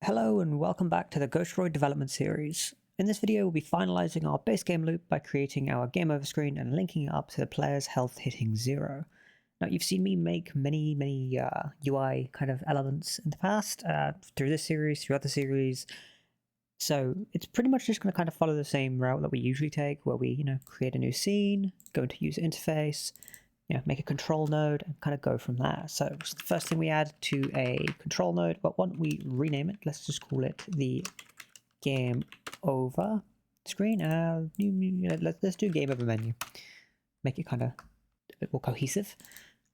Hello and welcome back to the Go-Stroid development series. In this video we'll be finalizing our base game loop by creating our game over screen and linking it up to the player's health hitting 0. Now you've seen me make many UI kind of elements in the past, through this series, through other series, so it's pretty much just going to kind of follow the same route that we usually take, where we create a new scene, go into user interface, make a control node and kind of go from there. So the first thing we add to a control node, but why don't we rename it? Let's just call it the game over screen. Let's do game over menu. Make it kind of a bit more cohesive.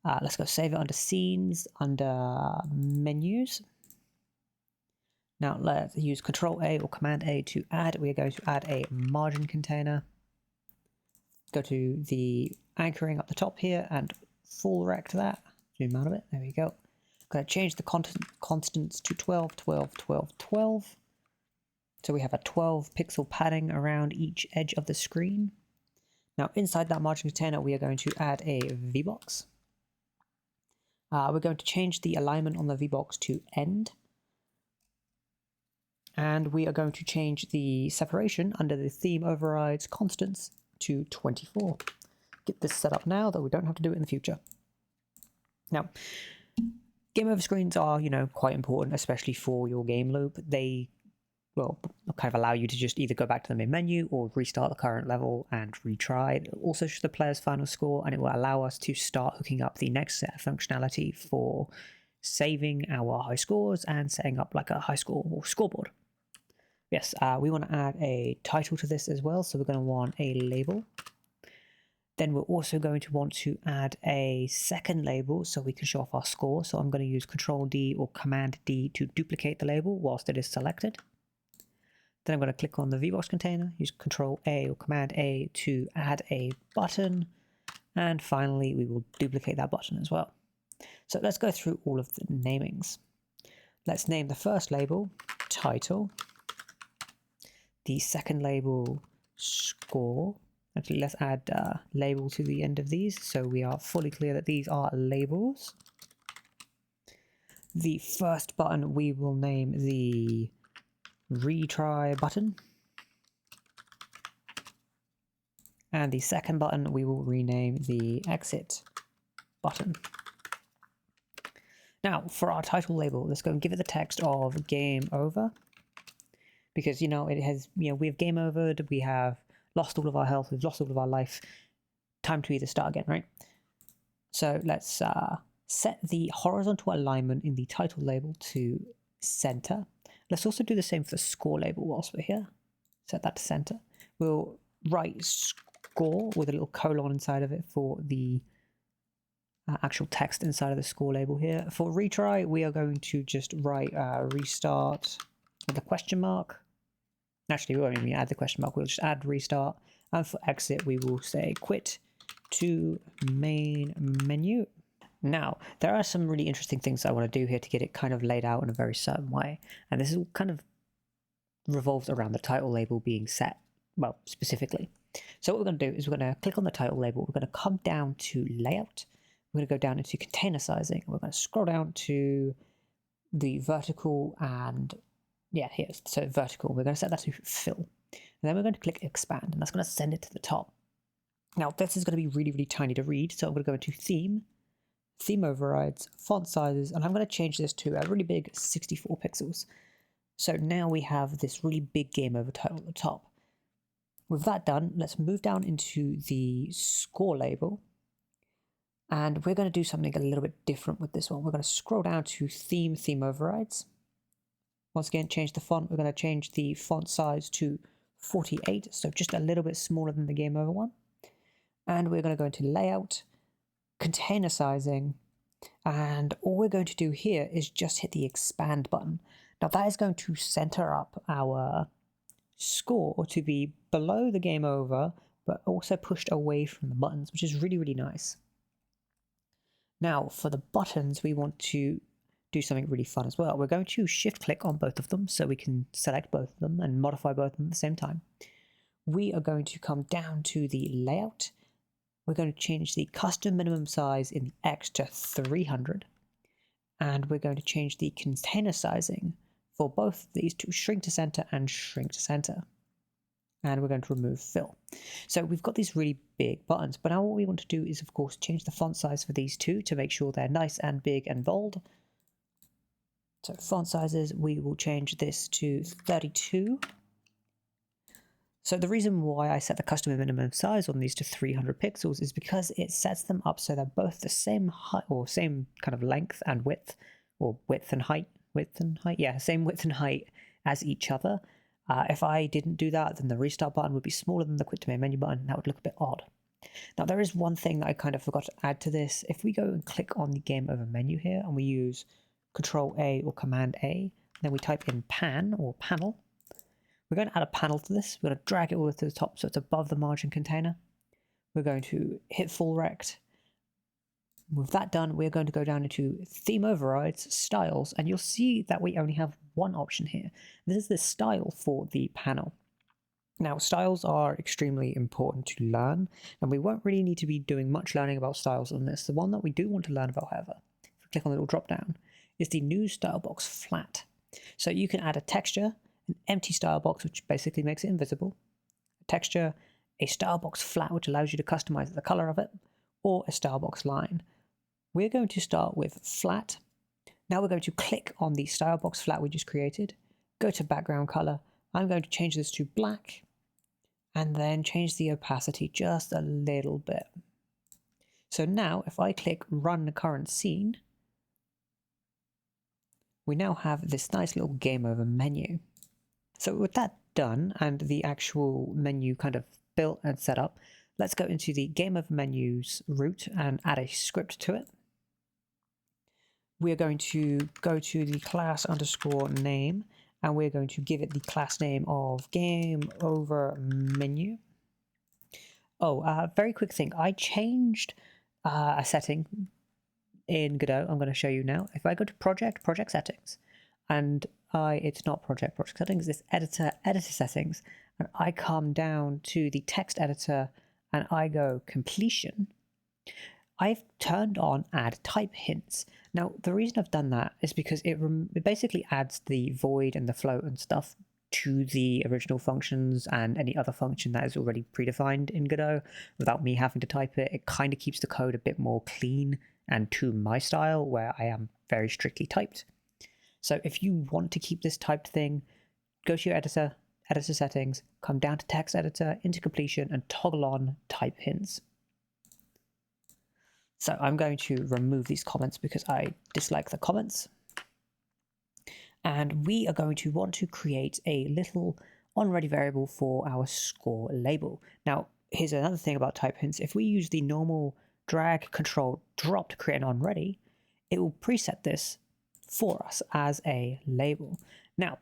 Let's go save it under scenes, under menus. Now let's use Control A or Command A to add. We are going to add a margin container. Go to the anchoring up the top here and full rect that. Zoom out of it. There we go. Going to change the constants to 12, 12, 12, 12. So we have a 12 pixel padding around each edge of the screen. Now inside that margin container we are going to add a VBox. We're going to change the alignment on the VBox to end. And we are going to change the separation under the theme overrides constants to 24. Get this set up now, though we don't have to do it in the future. Now, game over screens are, quite important, especially for your game loop. They will kind of allow you to just either go back to the main menu or restart the current level and retry. It will also show the player's final score, and it will allow us to start hooking up the next set of functionality for saving our high scores and setting up like a high score or scoreboard. Yes, we want to add a title to this as well, so we're going to want a label. Then we're also going to want to add a second label so we can show off our score. So I'm going to use Control D or Command D to duplicate the label whilst it is selected. Then I'm going to click on the VBox container, use Control A or Command A to add a button. And finally, we will duplicate that button as well. So let's go through all of the namings. Let's name the first label title. The second label score. Actually, let's add label to the end of these so we are fully clear that these are labels. The first button we will name the retry button. And the second button we will rename the exit button. Now for our title label, let's go and give it the text of game over. Because, it has, we have game overed, we have lost all of our health, we've lost all of our life. Time to either start again, right? So let's set the horizontal alignment in the title label to center. Let's also do the same for the score label whilst we're here. Set that to center. We'll write score with a little colon inside of it for the actual text inside of the score label here. For retry, we are going to just write restart with a question mark. Actually, we won't even add the question mark, we'll just add restart. And for exit, we will say quit to main menu. Now, there are some really interesting things I want to do here to get it kind of laid out in a very certain way. And this is all kind of revolves around the title label being set, well, specifically. So what we're going to do is we're going to click on the title label. We're going to come down to layout. We're going to go down into container sizing. We're going to scroll down to the vertical and here, so vertical. We're going to set that to fill. And then we're going to click expand, and that's going to send it to the top. Now, this is going to be really, really tiny to read, so I'm going to go into theme overrides, font sizes, and I'm going to change this to a really big 64 pixels. So now we have this really big game over title at the top. With that done, let's move down into the score label. And we're going to do something a little bit different with this one. We're going to scroll down to theme overrides. Once again, change the font. We're going to change the font size to 48, so just a little bit smaller than the game over one. And we're going to go into layout, container sizing, and all we're going to do here is just hit the expand button. Now that is going to center up our score to be below the game over, but also pushed away from the buttons, which is really, really nice. Now for the buttons, we want to do something really fun as well. We're going to shift click on both of them so we can select both of them and modify both of them at the same time. We are going to come down to the layout. We're going to change the custom minimum size in the X to 300. And we're going to change the container sizing for both of these to shrink to center and shrink to center. And we're going to remove fill. So we've got these really big buttons, but now what we want to do is, of course, change the font size for these two to make sure they're nice and big and bold. So font sizes, we will change this to 32. So the reason why I set the custom minimum size on these to 300 pixels is because it sets them up so they're both the same height, or same kind of length and width, or width and height, yeah, same width and height as each other. If I didn't do that, then the restart button would be smaller than the quick to main menu button, and that would look a bit odd. Now there is one thing that I kind of forgot to add to this. If we go and click on the game over menu here, and we use Control A or Command A, then we type in pan or panel, we're going to add a panel to this. We're going to drag it all to the top so it's above the margin container. We're going to hit full rect. With that done, we're going to go down into theme overrides, styles, and you'll see that we only have one option here. This is the style for the panel. Now, styles are extremely important to learn, and we won't really need to be doing much learning about styles on this. The one that we do want to learn about, however, if we click on the little drop down, is the new style box flat. So you can add a texture, an empty style box, which basically makes it invisible, a texture, a style box flat, which allows you to customize the color of it, or a style box line. We're going to start with flat. Now we're going to click on the style box flat we just created, go to background color. I'm going to change this to black, and then change the opacity just a little bit. So now if I click run the current scene, we now have this nice little game over menu. So with that done and the actual menu kind of built and set up, let's go into the game over menus root and add a script to it. We're going to go to the class underscore name, and we're going to give it the class name of game over menu. Oh, very quick thing. I changed a setting in Godot. I'm going to show you now. If I go to project settings, and it's not project settings, it's editor settings, and I come down to the text editor and I go completion, I've turned on add type hints. Now, the reason I've done that is because it basically adds the void and the float and stuff to the original functions and any other function that is already predefined in Godot without me having to type it. It kind of keeps the code a bit more clean and to my style, where I am very strictly typed. So if you want to keep this typed thing, go to your editor settings, come down to text editor, into completion, and toggle on type hints. So I'm going to remove these comments because I dislike the comments. And we are going to want to create a little onReady variable for our score label. Now, here's another thing about type hints. If we use the normal drag, control, drop to create an onReady, it will preset this for us as a label. Now,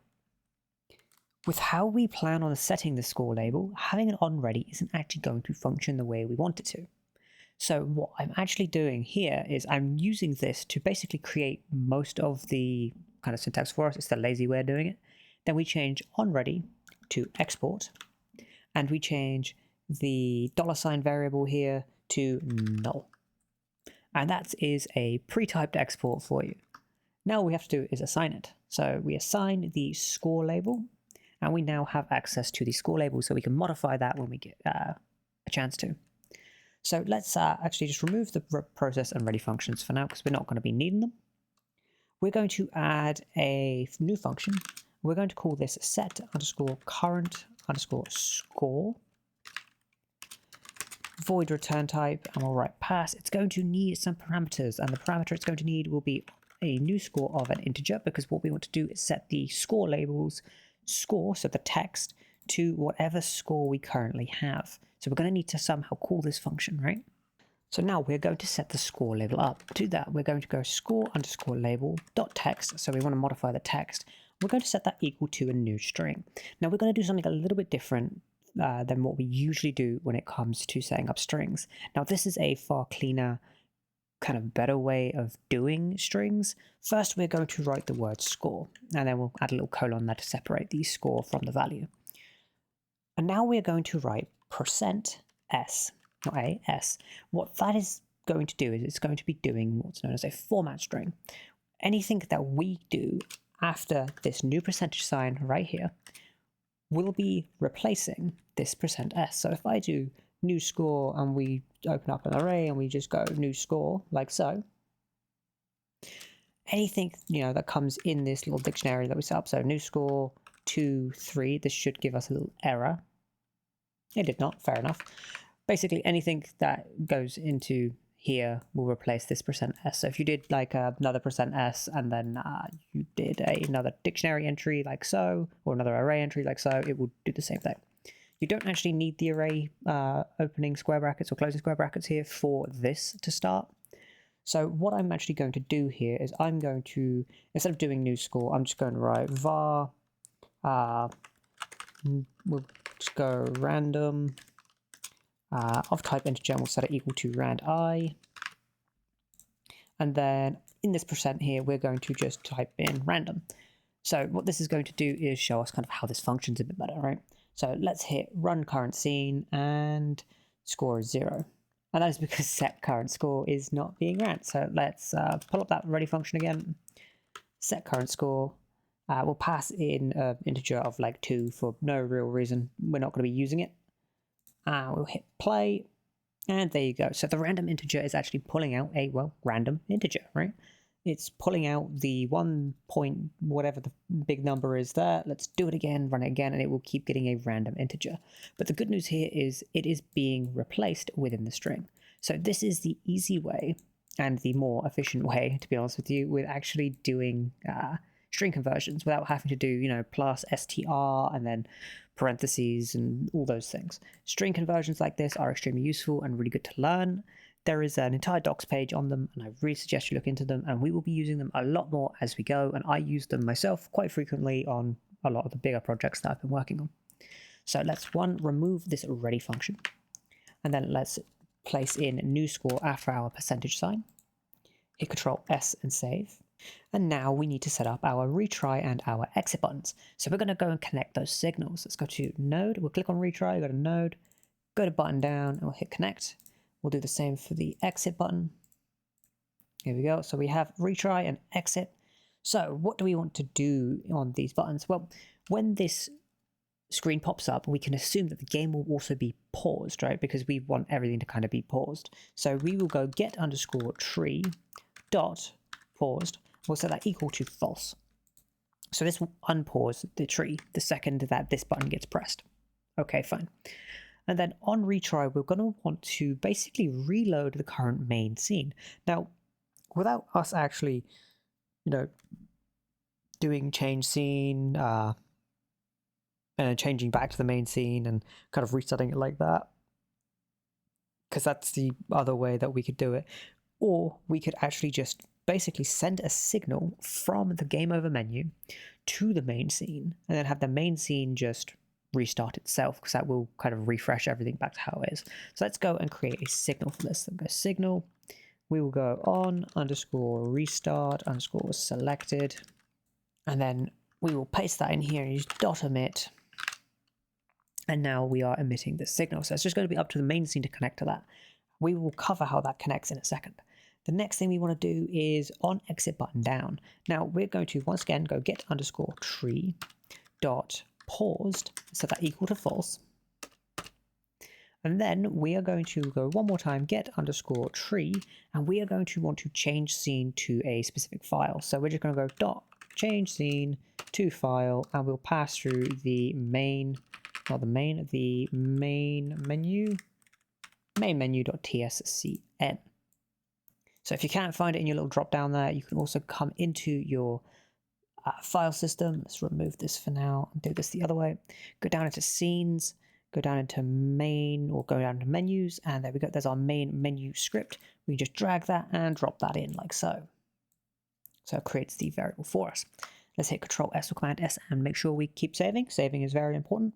with how we plan on setting the score label, having an onReady isn't actually going to function the way we want it to. So what I'm actually doing here is I'm using this to basically create most of the kind of syntax for us. It's the lazy way of doing it. Then we change onReady to export, and we change the $sign variable here to null. And that is a pre-typed export for you. Now all we have to do is assign it. So we assign the score label, and we now have access to the score label, so we can modify that when we get a chance to. So let's actually just remove the process and ready functions for now, because we're not going to be needing them. We're going to add a new function. We're going to call this set underscore current underscore score, void return type, and we'll write pass. It's going to need some parameters, and the parameter it's going to need will be a new score of an integer, because what we want to do is set the score label's score, so the text, to whatever score we currently have. So we're going to need to somehow call this function, right? So now we're going to set the score label up. To do that, we're going to go score underscore label dot text. So we want to modify the text. We're going to set that equal to a new string. Now we're going to do something a little bit different than what we usually do when it comes to setting up strings. Now this is a far cleaner, kind of better way of doing strings. First, we're going to write the word score, and then we'll add a little colon there to separate the score from the value. And now we're going to write %s, not a, s. What that is going to do is it's going to be doing what's known as a format string. Anything that we do after this new percentage sign right here, we'll be replacing this %s. So if I do new score and we open up an array and we just go new score like so, anything that comes in this little dictionary that we set up, so new score 2 3, this should give us a little error. It did not, fair enough. Basically anything that goes into here will replace this %s. So if you did like another %s and then you did another dictionary entry like so, or another array entry like so, it will do the same thing. You don't actually need the array opening square brackets or closing square brackets here for this to start. So what I'm actually going to do here is I'm going to, instead of doing new score, I'm just going to write var, we'll just go random, of type integer, and we'll set it equal to rand I. And then in this % here, we're going to just type in random. So what this is going to do is show us kind of how this functions a bit better, right? So let's hit run current scene and score is 0. And that is because set current score is not being ran. So let's pull up that ready function again. Set current score. We'll pass in an integer of like 2 for no real reason. We're not going to be using it. We'll hit play. And there you go. So the random integer is actually pulling out a, well, random integer, right? It's pulling out the 1 point, whatever the big number is there. Let's do it again, run it again, and it will keep getting a random integer. But the good news here is it is being replaced within the string. So this is the easy way and the more efficient way, to be honest with you, with actually doing string conversions without having to do, plus str and then parentheses and all those things. String conversions like this are extremely useful and really good to learn. There is an entire docs page on them, and I really suggest you look into them, and we will be using them a lot more as we go, and I use them myself quite frequently on a lot of the bigger projects that I've been working on. So let's remove this ready function, and then let's place in new score after our percentage sign, hit Control S and save. And now we need to set up our retry and our exit buttons. So we're going to go and connect those signals. Let's go to node, we'll click on retry, go to node, go to button down, and we'll hit connect. We'll do the same for the exit button. Here we go. So we have retry and exit. So what do we want to do on these buttons? Well, when this screen pops up, we can assume that the game will also be paused, right? Because we want everything to kind of be paused. So we will go get underscore tree dot paused. We'll set that equal to false. So this will unpause the tree the second that this button gets pressed. Okay, fine. And then on retry, we're going to want to basically reload the current main scene. Now, without us actually, doing change scene, and changing back to the main scene and kind of resetting it like that, because that's the other way that we could do it. Or we could actually just basically send a signal from the game over menu to the main scene, and then have the main scene just restart itself, because that will kind of refresh everything back to how it is. So let's go and create a signal for this. So go signal, we will go on underscore restart underscore selected, and then we will paste that in here and use dot emit, and now we are emitting the signal. So it's just going to be up to the main scene to connect to that. We will cover how that connects in a second. The next thing we want to do is on exit button down. Now we're going to once again go get underscore tree dot paused, set that equal to false. And then we are going to go one more time, get underscore tree, and we are going to want to change scene to a specific file. So we're just going to go dot change scene to file, and we'll pass through the main, not the main, the main menu, main menu.tscn. So if you can't find it in your little drop down there, you can also come into your file system. Let's remove this for now and do this the other way. Go down into scenes, go down into main, or go down to menus, and there we go. There's our main menu script. We can just drag that and drop that in like so. So it creates the variable for us. Let's hit Control S or Command S and make sure we keep saving. Saving is very important.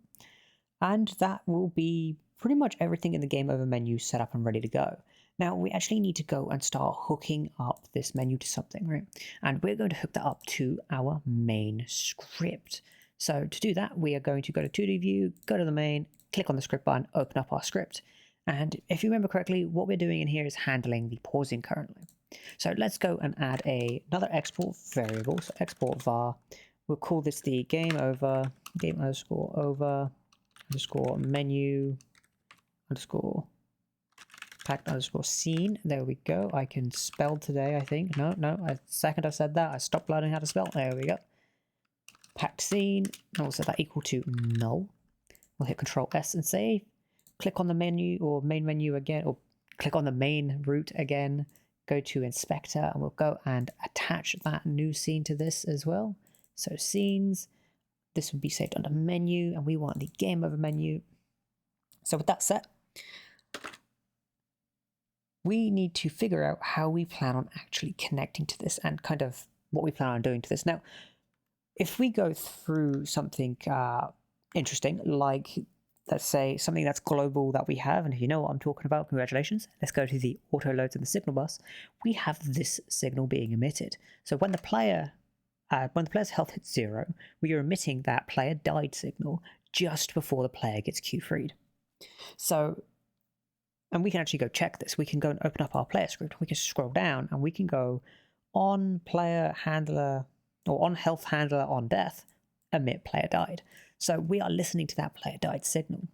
And that will be pretty much everything in the game over menu set up and ready to go. Now we actually need to go and start hooking up this menu to something, right? And we're going to hook that up to our main script. So to do that, we are going to go to 2D view, go to the main, click on the script button, open up our script. And if you remember correctly, what we're doing in here is handling the pausing currently. So let's go and add another export variable. So export var. We'll call this the game over underscore menu underscore packed underscore scene. There we go. I can spell today, I think. No, the second I said that, I stopped learning how to spell. There we go. Packed scene. And we'll set that equal to null. We'll hit Control S and save. Click on the menu or main menu again, or click on the main root again. Go to Inspector, and we'll go and attach that new scene to this as well. So scenes, this would be saved under menu, and we want the game over menu. So with that set, we need to figure out how we plan on actually connecting to this and kind of what we plan on doing to this. Now, if we go through something interesting, like let's say something that's global that we have, and if you know what I'm talking about, congratulations. Let's go to the auto loads in the signal bus. We have this signal being emitted. So when the player's health hits 0, we are emitting that player died signal just before the player gets Q3'd. So, and we can actually go check this. We can go and open up our player script. We can scroll down and we can go on player handler or on health handler on death, emit player died. So we are listening to that player died signal,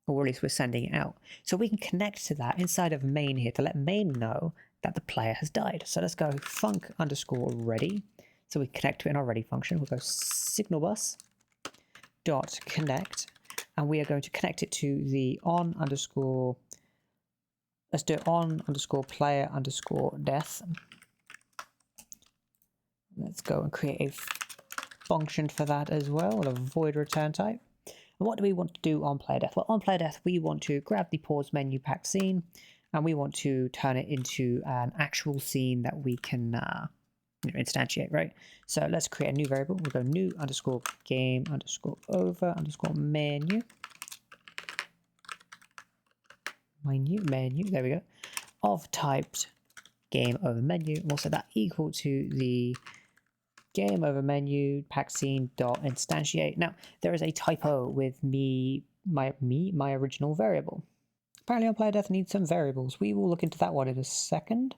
or at least we're sending it out. So we can connect to that inside of main here to let main know that the player has died. So let's go func underscore ready. So we connect to it in our ready function. We'll go signal bus dot connect, and we are going to connect it to the on underscore, let's do it on underscore player underscore death. Let's go and create a function for that as well, a void return type. And what do we want to do on player death? Well, on player death, we want to grab the pause menu packed scene, and we want to turn it into an actual scene that we can instantiate, right? So let's create a new variable. We'll go new underscore game underscore over underscore menu. Menu, there we go. Of typed game over menu. And we'll set that equal to the game over menu packed scene dot instantiate. Now there is a typo with my original variable. Apparently on player death needs some variables. We will look into that one in a second.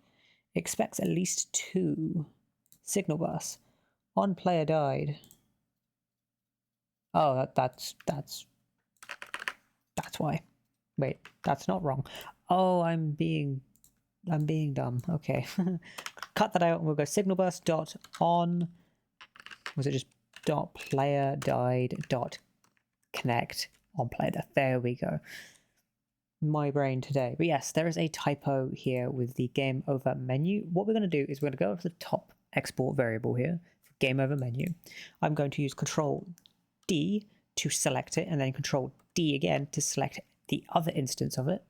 Expects at least 2 signal bus on player died. Oh, that's why. Wait, that's not wrong. Oh, I'm being dumb. Okay. Cut that out and we'll go signal bus dot on, was it just dot player died dot connect on player death. There we go. My brain today. But yes, there is a typo here with the game over menu. What we're going to do is we're going to go up to the top export variable here, game over menu. I'm going to use Control D to select it, and then Control D again to select the other instance of it.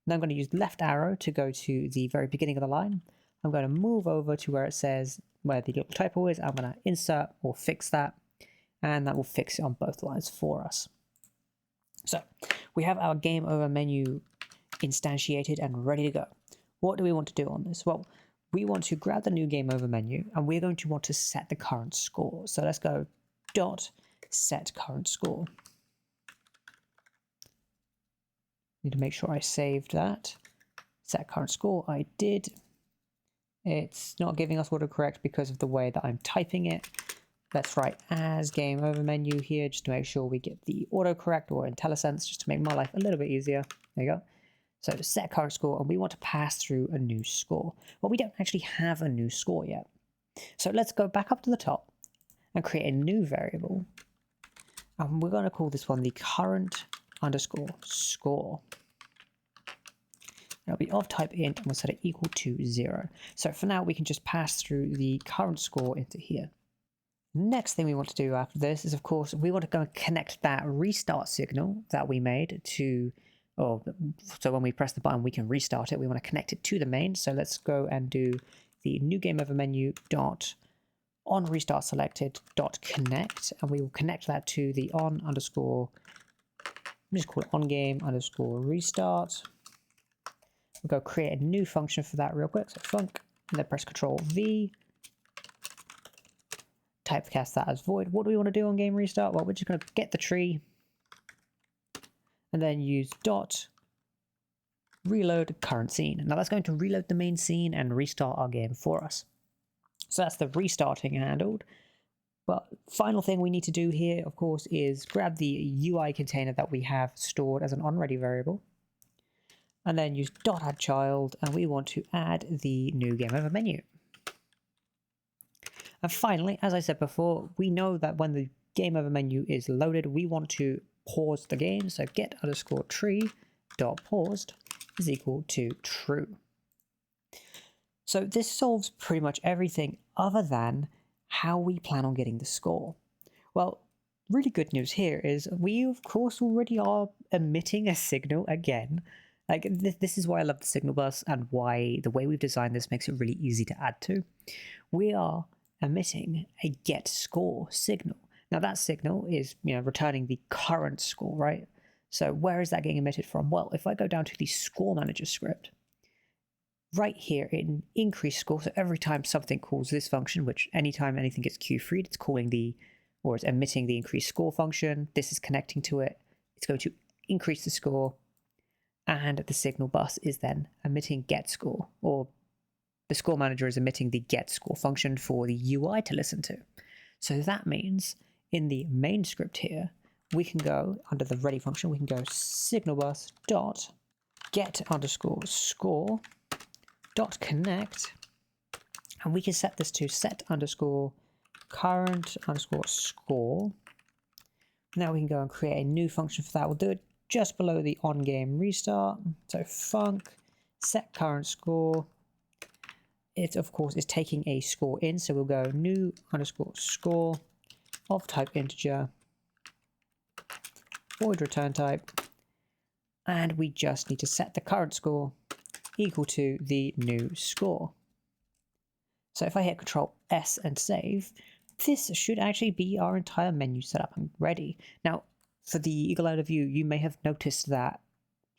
Then I'm going to use left arrow to go to the very beginning of the line. I'm going to move over to where it says where the little typo is. I'm going to insert or fix that, and that will fix it on both lines for us. So we have our game over menu instantiated and ready to go. What do we want to do on this? Well, we want to grab the new game over menu, and we're going to want to set the current score. So let's go dot set current score. Need to make sure I saved that. Set current score, I did. It's not giving us autocorrect because of the way that I'm typing it. Let's write as game over menu here just to make sure we get the autocorrect, or IntelliSense, just to make my life a little bit easier. There you go. So set current score, and we want to pass through a new score. Well, we don't actually have a new score yet. So let's go back up to the top and create a new variable. And we're going to call this one the current underscore score. It'll be of type int, and we'll set it equal to 0. So for now, we can just pass through the current score into here. Next thing we want to do after this is, of course, we want to go and connect that restart signal that we made to, so when we press the button, we can restart it. We want to connect it to the main. So let's go and do the new game over menu dot on restart selected dot connect, and we will connect that to the on underscore, just call it on game underscore restart. We'll go create a new function for that real quick. So func, and then press Control V. Typecast that as void. What do we want to do on game restart? Well, we're just going to get the tree and then use dot reload current scene. Now that's going to reload the main scene and restart our game for us. So that's the restarting handled. But final thing we need to do here, of course, is grab the UI container that we have stored as an onReady variable, and then use .addChild, and we want to add the new game over menu. And finally, as I said before, we know that when the game over menu is loaded, we want to pause the game. So get_tree.paused is equal to true. So this solves pretty much everything other than how we plan on getting the score. Well, really good news here is we of course already are emitting a signal again. Like this is why I love the signal bus and why the way we've designed this makes it really easy to add to. We are emitting a get score signal. Now that signal is, returning the current score, right? So where is that getting emitted from? Well, if I go down to the score manager script, right here in increase score, so every time something calls this function, which anytime anything gets queue-freed, it's calling it's emitting the increase score function. This is connecting to it. It's going to increase the score, and the signal bus is then emitting get score, or the score manager is emitting the get score function for the UI to listen to. So that means in the main script here, we can go under the ready function, we can go signal bus dot get_score .connect, and we can set this to set_current_score. Now we can go and create a new function for that. We'll do it just below the on-game restart. So func set current score. It of course is taking a score in, so we'll go new_score of type integer, void return type, and we just need to set the current score equal to the new score. So if I hit Control S and save, this should actually be our entire menu set up and ready. Now, for the eagle-eyed view, you may have noticed that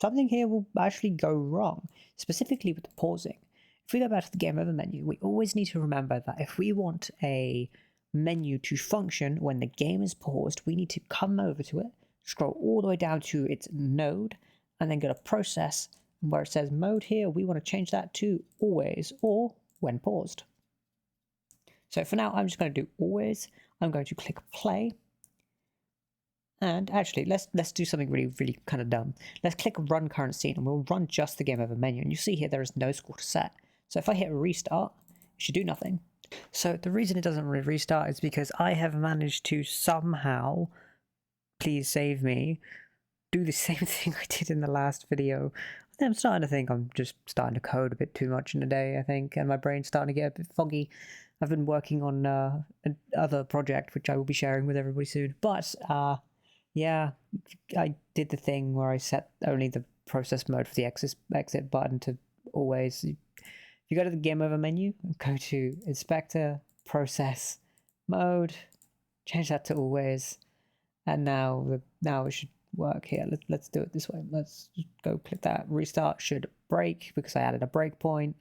something here will actually go wrong, specifically with the pausing. If we go back to the game over menu, we always need to remember that if we want a menu to function when the game is paused, we need to come over to it, scroll all the way down to its node, and then go to process. Where it says mode here, we want to change that to always or when paused. So for now, I'm just going to do always. I'm going to click play. And actually, let's do something really, really kind of dumb. Let's click run current scene and we'll run just the game over menu. And you see here, there is no score to set. So if I hit restart, it should do nothing. So the reason it doesn't really restart is because I have managed to somehow, please save me, do the same thing I did in the last video. I'm starting to think I'm just starting to code a bit too much in a day, I think, and my brain's starting to get a bit foggy. I've been working on another project, which I will be sharing with everybody soon. But, yeah, I did the thing where I set only the process mode for the exit button to always. If you go to the game over menu, go to inspector, process, mode, change that to always, and now it should work here. Let's do it this way. Let's just go click that. Restart should break because I added a breakpoint,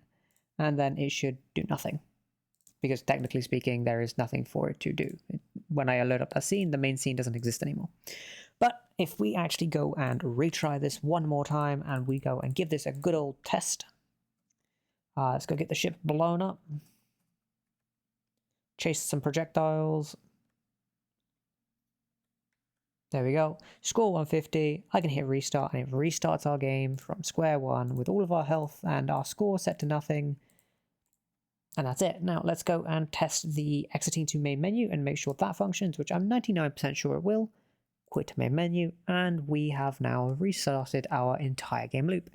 and then it should do nothing because technically speaking there is nothing for it to do. When I load up a scene, the main scene doesn't exist anymore. But if we actually go and retry this one more time and we go and give this a good old test, let's go get the ship blown up, chase some projectiles. There we go. Score 150. I can hit restart and it restarts our game from square one with all of our health and our score set to nothing. And that's it. Now let's go and test the exiting to main menu and make sure that functions, which I'm 99% sure it will. Quit main menu, and we have now restarted our entire game loop.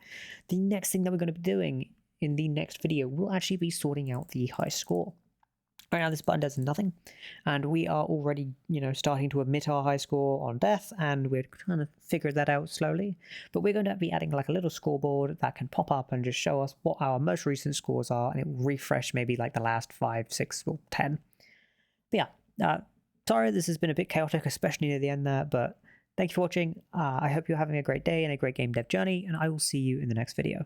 The next thing that we're going to be doing in the next video will actually be sorting out the high score. Right now this button does nothing, and we are already, starting to emit our high score on death, and we're trying to figure that out slowly. But we're going to be adding like a little scoreboard that can pop up and just show us what our most recent scores are, and it will refresh maybe like the last 5, 6, or 10. But yeah, sorry this has been a bit chaotic, especially near the end there, but thank you for watching. I hope you're having a great day and a great game dev journey, and I will see you in the next video.